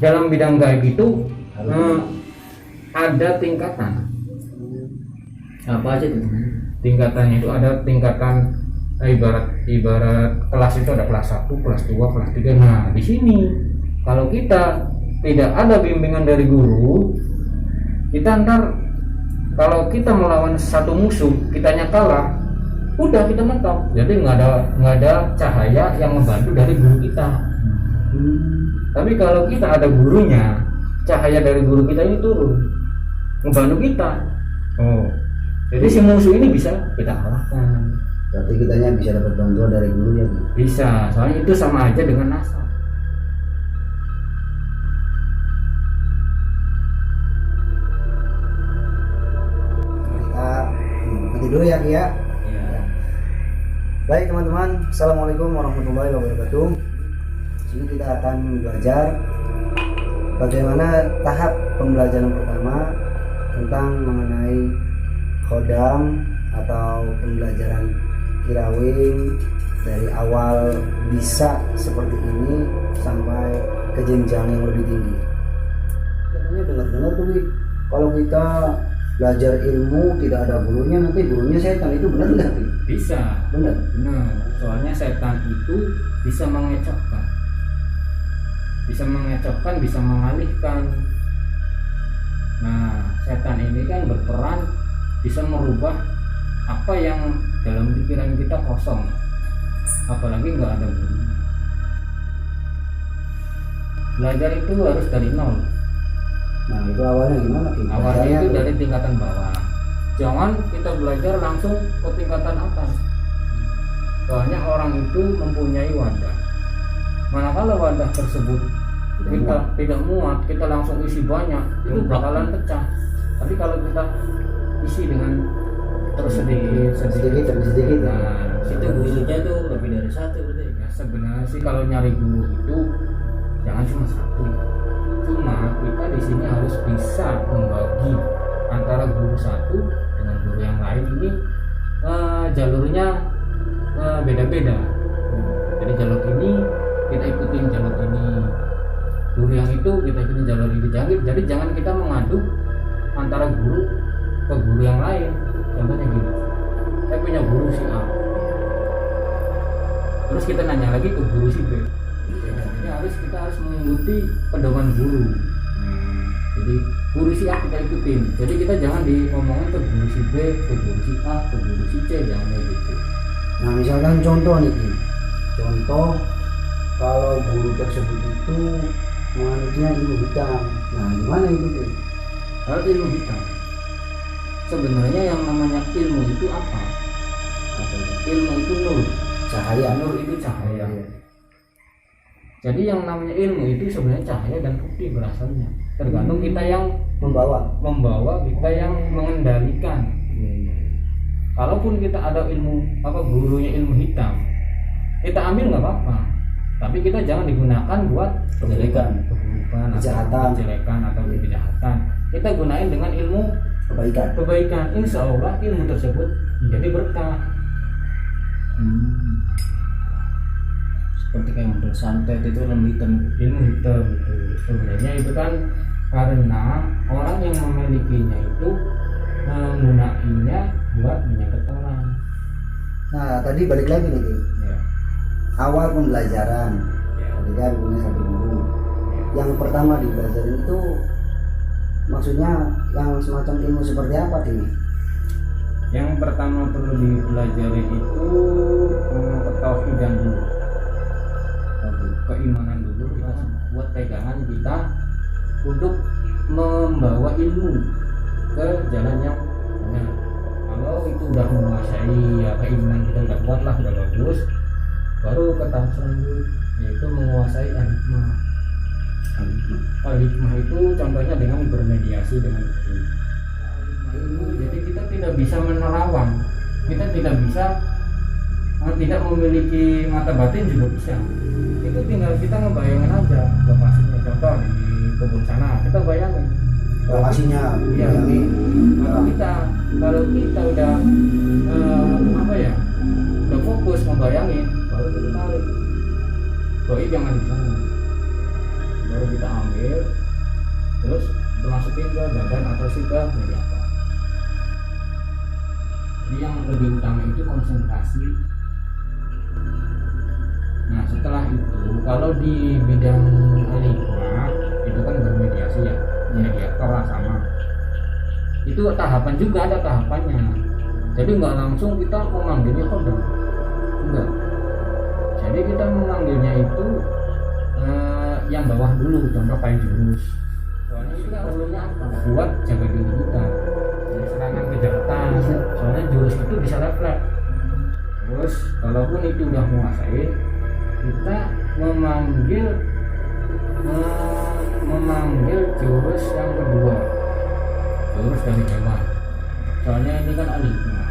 dalam bidang gaib itu ada tingkatan. Apa aja itu? Tingkatannya itu ada tingkatan ibarat kelas itu ada kelas 1, kelas 2, kelas 3. Nah, di sini kalau kita tidak ada bimbingan dari guru, kita ntar kalau kita melawan satu musuh, kitanya kalah, udah kita mentok. Jadi nggak ada cahaya yang membantu dari guru kita. Tapi kalau kita ada gurunya, cahaya dari guru kita ini turun, membantu kita. Jadi si musuh ini bisa kita kalahkan. Berarti kitanya bisa dapat bantuan dari guru ya? Bisa, soalnya itu sama aja dengan nasab. Nanti dulu ya Ki ya. Baik teman-teman, assalamualaikum warahmatullahi wabarakatuh. Sini kita akan belajar bagaimana tahap pembelajaran pertama tentang mengenai khodam atau pembelajaran kirawing dari awal bisa seperti ini sampai ke jenjang yang lebih tinggi. Katanya dengar-dengar tuh kalau kita belajar ilmu tidak ada gurunya, nanti gurunya setan, itu benar nggak? Bisa. Benar. Soalnya setan itu bisa mengecokkan, bisa mengalihkan. Nah, setan ini kan berperan bisa merubah apa yang dalam pikiran kita kosong, apalagi nggak ada gurunya. Belajar itu harus dari nol. Nah, itu awalnya gimana? Awalnya itu dari tingkatan bawah. Jangan kita belajar langsung ke tingkatan atas. Soalnya orang itu mempunyai wadah. Manakala wadah tersebut kita tidak muat, kita langsung isi banyak, itu bakalan pecah. Tapi kalau kita isi dengan terus sedikit. Nah, itu gurunya tuh lebih dari satu berarti. Ya, sebenarnya sih kalau nyari guru itu jangan cuma satu. Cuma kita di sini harus bisa membagi antara guru satu dengan guru yang lain. Ini jalurnya beda-beda. Jadi jalur ini kita ikutin jalur ini, guru yang itu kita ikutin jalur ini. Jadi jangan kita mengadu antara guru ke guru yang lain. Contohnya gini, saya punya guru si A, terus kita nanya lagi ke guru si B. Jadi kita harus mengikuti pedoman guru. Jadi guru si A kita ikutin. Jadi kita jangan diomongin ke guru si B, ke guru si A, ke guru si C, jangan kayak gitu. Nah, misalkan contoh nih, contoh kalau guru tersebut itu menganutnya ilmu hitam. Nah, gimana itu? Kalau ilmu hitam, sebenarnya yang namanya ilmu itu apa? Ilmu itu nur, Cahaya. nur itu cahaya. Jadi yang namanya ilmu itu sebenarnya cahaya dan putih berasalnya. Tergantung kita yang membawa, kita yang mengendalikan. Kalaupun kita ada ilmu gurunya ilmu hitam, kita ambil nggak apa-apa. Tapi kita jangan digunakan buat keburukan, kejelekan atau kejahatan. Kita gunain dengan ilmu kebaikan. Insya Allah ilmu tersebut menjadi berkah. Seperti kayak model santet itu ilmu hitam Itu sebenarnya itu kan karena orang yang memilikinya itu menggunakannya buat menyangkut orang. Nah, tadi balik lagi nih, Ya. awal pembelajaran. Tadi kan punya satu guru. Yang pertama dipelajarin itu maksudnya yang semacam ilmu seperti apa sih? Yang pertama perlu dipelajari itu ketauhidan dulu, keimanan dulu, buat pegangan kita untuk membawa ilmu ke jalan yang benar. Kalau itu udah menguasai, ya keimanan kita udah kuat lah, udah bagus, baru ke tahap selanjutnya yaitu menguasai al-hikmah. Al-hikmah itu contohnya dengan bermediasi dengan ilmu. Jadi kita tidak bisa menerawang, kita tidak bisa tidak memiliki mata batin juga bisa. Itu tinggal kita ngebayangin aja lokasinya. Contoh di kebun sana, kita bayangin Lokasinya. Iya. Kalau kita udah udah fokus ngebayangin, baru kita tarik. Doi jangan di sana. baru kita ambil, terus kita masukin ke badan atau sih ke mediator. Jadi yang lebih utama itu konsentrasi. Nah setelah itu kalau di bidang aligma itu kan bermediasi ya, mediator lah sama. Itu tahapan juga, ada tahapannya. Jadi nggak langsung kita memanggilnya kodam, enggak. Jadi kita memanggilnya itu yang bawah dulu, contoh paling jurus. Soalnya kita perlunya apa? Buat jaga diri kita dari serangan kejahatan. Soalnya jurus itu bisa refleks. Terus kalaupun itu udah menguasai, kita memanggil jurus yang kedua, jurus dari dewan. Soalnya ini kan aligma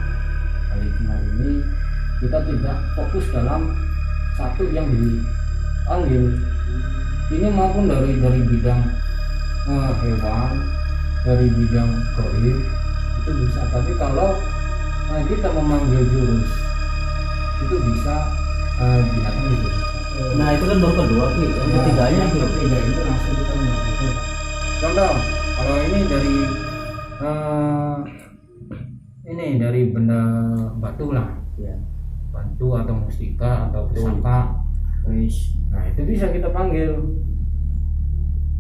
ini kita tidak fokus dalam satu yang dipanggil. Ini maupun dari bidang hewan, dari bidang goib itu bisa. Tapi kalau kita memanggil jurus itu bisa binatang juga bisa. Nah itu kan baru kedua tuh, yang ketiganya yang ketiga itu langsung kita memanggil. Contoh kalau ini dari benda batu lah, ya. batu atau mustika atau pusaka. Nah itu bisa kita panggil.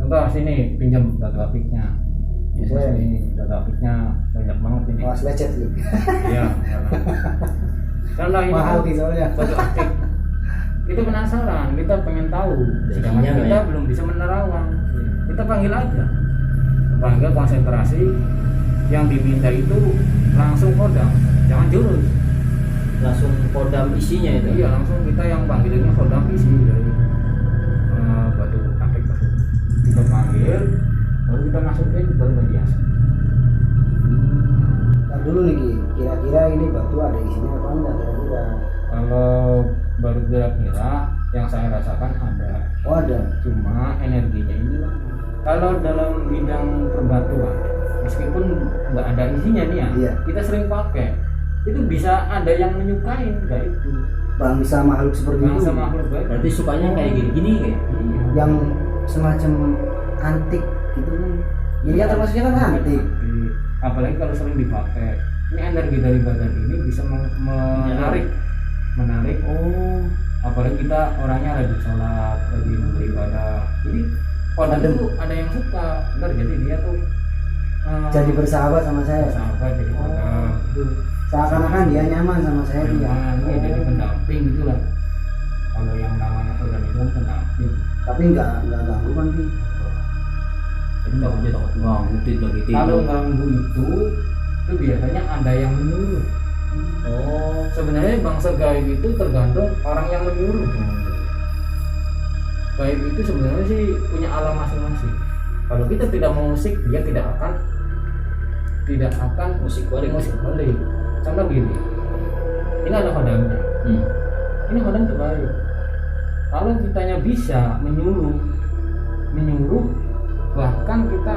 Contoh sini pinjam data apiknya. Ini data apiknya banyak banget ini. Wah, lecet sih. Iya. Contoh ini Mahal sih soalnya. batu akik. Kita penasaran, kita pengen tahu. Sedangkan Isinya kita ya? belum bisa menerawang. Kita panggil aja. Panggil konsentrasi. Yang diminta itu langsung kodam, jangan jurus. Langsung kodam isinya itu. Iya, langsung kita yang panggilinnya kodam isi dari batu akik tersebut. Kita panggil, baru kita masukin baru mediasi. Ntar dulu nih Ki, kira-kira ini batu ada isinya apa enggak kira-kira? Kalau baru kira-kira yang saya rasakan ada, Oh ada. cuma energinya ini lah. Kalau dalam bidang perbatuan, meskipun nggak ada isinya nih ya, Iya. kita sering pakai, itu bisa ada yang menyukai nggak itu. Bangsa makhluk seperti itu. Bangsa makhluk baik. Berarti sukanya kayak gini-gini kayak. Iya. Yang semacam antik gitu kan. Jadi kan termasuknya kan antik. Apalagi kalau sering dipakai, ini energi dari badan ini bisa menarik. Oh, Apalagi kita orangnya rajin sholat, rajin beribadah. Jadi kodam itu ada yang suka, benar. Jadi dia tuh jadi bersahabat sama saya. sahabat jadi kodam. Seakan-akan dia nyaman sama saya dia. Iya, jadi pendamping gitulah. Kalau yang namanya kodam itu kan pendamping. Tapi enggak ganggu kan Ki. Jadi nggak punya takut ganggu lagi Kalau tidur. ganggu itu biasanya ada yang menyuruh. Oh, sebenarnya bangsa gaib itu tergantung orang yang menyuruh. Gaib itu sebenarnya sih punya alam masing-masing. Kalau kita tidak mengusik, dia tidak akan Musik balik. balik. Contoh gini, ini ada kodamnya. Ini kodam terbaik. Kalau kitanya bisa menyuruh, bahkan kita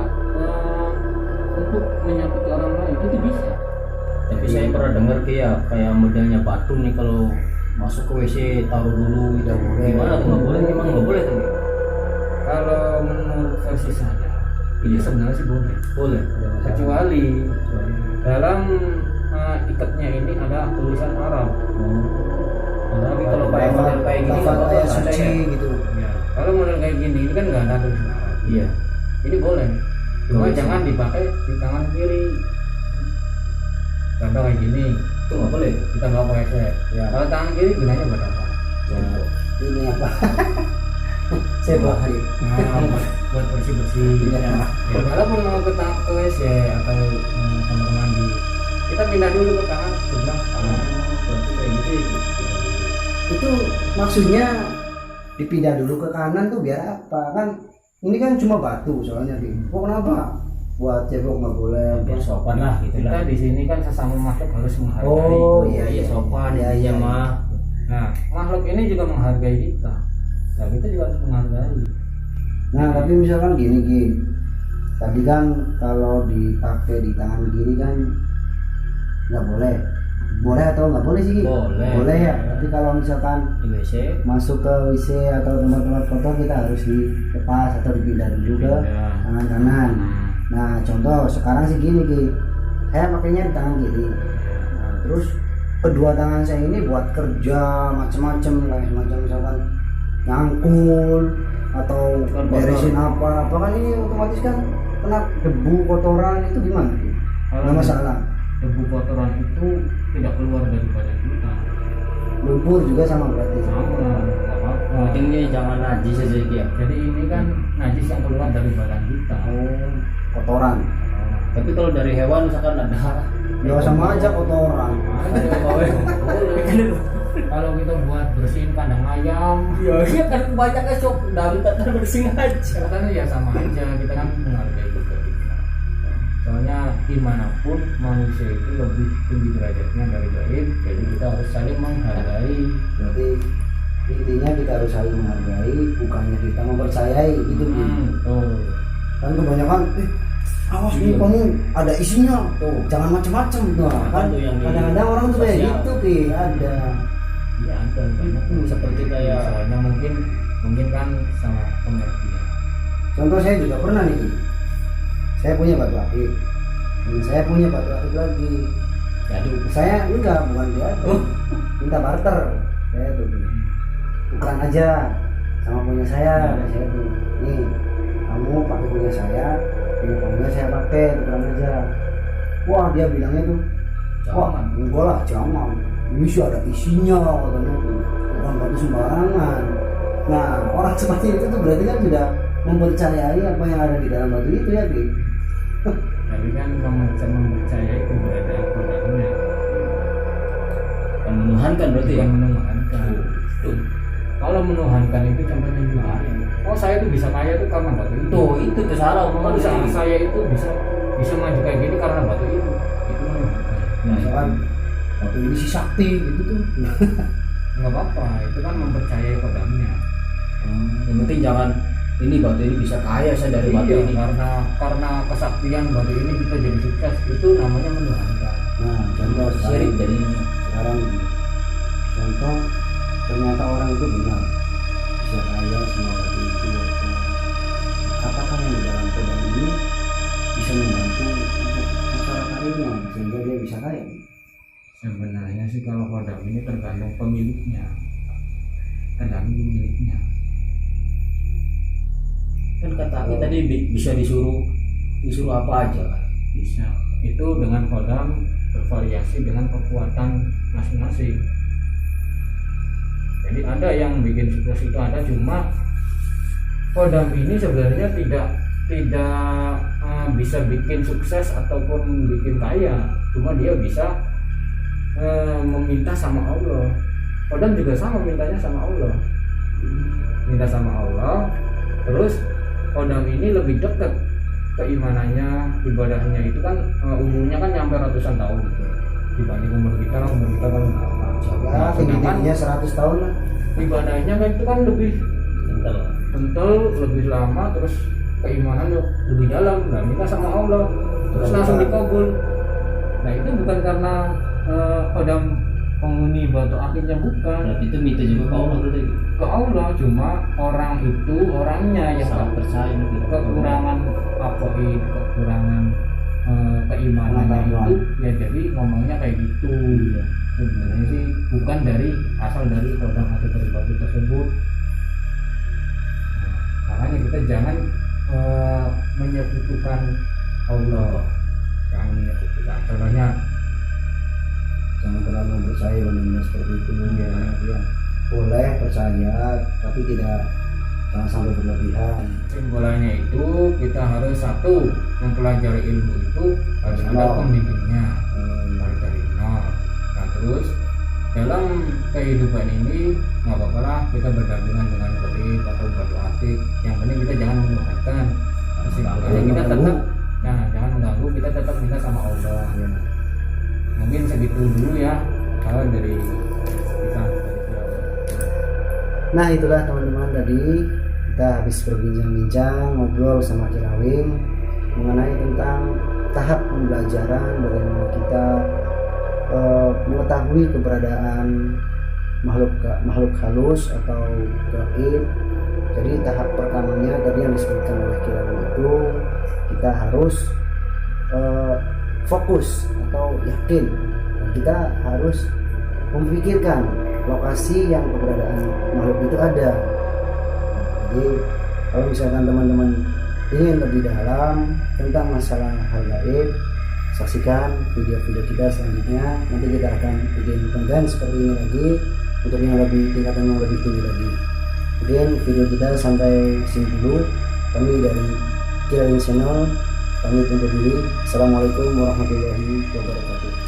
untuk menyakiti orang lain itu bisa. Tapi saya pernah dengar kayak modelnya batu nih, kalau masuk ke WC taruh dulu itu gimana tuh, nggak boleh, memang nggak boleh tuh. Kalau menurut versi saya, ini sebenarnya sih boleh. Kecuali dalam ikatnya ini ada tulisan Arab. Tapi kalau pakai model kayak gini nggak Lafaz apa-apa, ayat ada suci ya. gitu. Ya, kalau model kayak gini ini kan nggak ada tulisan Arab. Iya. Ini boleh, cuma Boleh, jangan dipakai di tangan kiri. Contoh kayak gini, Itu nggak boleh. kita bawa ke WC. Ya. Kalau tangan kiri gunanya buat apa? Ini apa? Saya bahari. Buat bersih-bersih. Iya. Ya, walaupun mau ke WC atau kamar mandi, kita pindah dulu ke tangan sebelah kanan. Berarti kayak gitu ya. Itu maksudnya dipindah dulu ke kanan tuh biar apa? Kan ini kan cuma batu soalnya Ki. Kok kenapa? Buat cebok nggak boleh. Biar sopan lah gitu Kita lah. di sini kan sesama makhluk harus menghargai. Oh iya Iya, iya. sopan Iya, intinya iya. mah. Nah, makhluk ini juga menghargai kita. Nah, kita juga harus menghargai. Nah tapi misalkan gini Ki, tadi kan kalau dipakai di tangan kiri kan nggak boleh. boleh atau nggak boleh sih? Boleh. Ya, tapi kalau misalkan di WC masuk ke WC atau tempat-tempat kotor kita harus dilepas atau dipindah dulu ke tangan kanan. Nah contoh sekarang sih gini Ki, saya pakainya di tangan kiri. Nah, terus kedua tangan saya ini buat kerja macam-macam, kayak semacam misalkan nyangkul atau beresin apa kan ini otomatis kan kena debu kotoran itu gimana Ki? Nggak masalah. Debu kotoran itu tidak keluar dari badan kita. Lumpur juga sama berarti. Sama, nggak apa-apa. pentingnya jangan najis aja ya. Jadi ini kan najis yang keluar dari badan kita. Oh, kotoran. Tapi kalau dari hewan misalkan ada Ya sama aja kotoran. Boleh. Kalau kita buat bersihin kandang ayam, ya kan kebanyakan shop dari tak bersihin aja. kan ya sama aja, kita kan menghargai juga kita. Soalnya dimanapun manusia itu lebih tinggi derajatnya dari gaib, jadi kita harus saling menghargai. Berarti intinya kita harus saling menghargai, bukannya kita mempercayai gitu Ki. Betul. Kan kebanyakan awas nih kamu ada isinya tuh, jangan macam-macam tuh kan. Tuh yang di Kadang-kadang orang tuh kayak sosial. gitu Ki, ada. Iya ada banyak. Seperti kayak Soalnya mungkin kan sama pengertian. Contoh saya juga pernah nih Ki. Saya punya batu akik. Dan saya punya batu akik lagi. jadul. Saya enggak, bukan dia. Minta barter. Saya tuh ukuran aja sama punya saya, ada saya tuh. Nih, kamu pakai punya saya saya pakai ukuran aja. Wah, dia bilangnya tuh, wah, enggak lah, jangan. Ini sih ada isinya katanya tuh. Bukan batu sembarangan. Nah, orang seperti itu tuh berarti kan sudah mempercayai apa yang ada di dalam batu itu ya, Ki. Tapi kan mempercayai keberadaan kodamnya, Menuhankan berarti ya. bukan menuhankan. Tuh. Kalau menuhankan itu contohnya gimana? Oh saya tuh bisa kaya tuh karena batu itu. Itu salah Oh, omongan bisa tadi. saya itu bisa maju kayak gini karena batu itu. Itu menuhankan. Misalkan batu ini si sakti gitu tuh. Nggak apa-apa, itu kan mempercayai kodamnya. Yang penting jangan ini batu ini bisa kaya saya dari batu Iya, ini. karena kesaktian batu ini kita jadi sukses, itu namanya menuhankan. Nah, contoh Syirik sekarang, jadinya. sekarang contoh ternyata orang itu benar bisa kaya semua batu itu. Apakah yang di dalam kodam ini bisa membantu untuk masyarakat ini sehingga dia bisa kaya? Sebenarnya sih kalau kodam ini tergantung pemiliknya, tergantung pemiliknya. Kan kata aku tadi bisa disuruh apa aja kan. Bisa. Itu dengan kodam bervariasi dengan kekuatan masing-masing. Jadi ada yang bikin sukses itu ada, cuma kodam ini sebenarnya tidak bisa bikin sukses ataupun bikin kaya, cuma dia bisa meminta sama Allah. Kodam juga sama, mintanya sama Allah, minta sama Allah. Terus kodam ini lebih dekat keimanannya, ibadahnya itu kan umurnya kan nyampe ratusan tahun dibanding umur kita kan berapa. Ya, tingginya 100 tahun lah. Ibadahnya kan itu kan lebih Kental. lebih lama, terus keimanan lebih dalam. Nah minta sama Allah terus langsung dikabul. Nah itu bukan karena kodam penghuni batu akiknya, bukan Berarti itu minta juga ke Allah berarti. ke Allah, cuma orang itu orangnya yang Sangat percaya gitu. kekurangan kekurangan keimanannya itu ya, jadi ngomongnya kayak gitu. Sebenarnya sih bukan asal dari kodam atau dari batu tersebut. Nah, makanya kita jangan menyekutukan Allah, jangan menyekutukan. Contohnya Jangan terlalu percaya benar-benar seperti itu ya. Boleh percaya tapi jangan sampai berlebihan. kesimpulannya itu kita harus satu, mempelajari ilmu itu harus ada pembimbingnya dari nol. Nah terus dalam kehidupan ini nggak apa-apa lah kita berdampingan dengan gaib atau batu akik, yang penting kita jangan menuhankan. Kesimpulannya kita tetap jangan mengganggu, kita tetap minta sama Allah ya. Mungkin segitu dulu ya kalau dari kita. Nah itulah teman-teman, tadi kita habis berbincang-bincang ngobrol sama Kirawing mengenai tentang tahap pembelajaran bagaimana kita mengetahui keberadaan makhluk halus atau gaib. Jadi tahap pertamanya tadi yang disebutkan oleh Kirawi itu kita harus fokus atau yakin, dan kita harus memikirkan lokasi yang keberadaan makhluk itu ada. Jadi kalau misalkan teman-teman ingin lebih dalam tentang masalah hal gaib, saksikan video-video kita selanjutnya. Nanti kita akan bikin konten seperti ini lagi untuk yang lebih tingkatan yang lebih tinggi lagi. Mungkin video kita sampai sini dulu. Kami dari Kirawi Channel pamit undur diri. Assalamualaikum warahmatullahi wabarakatuh.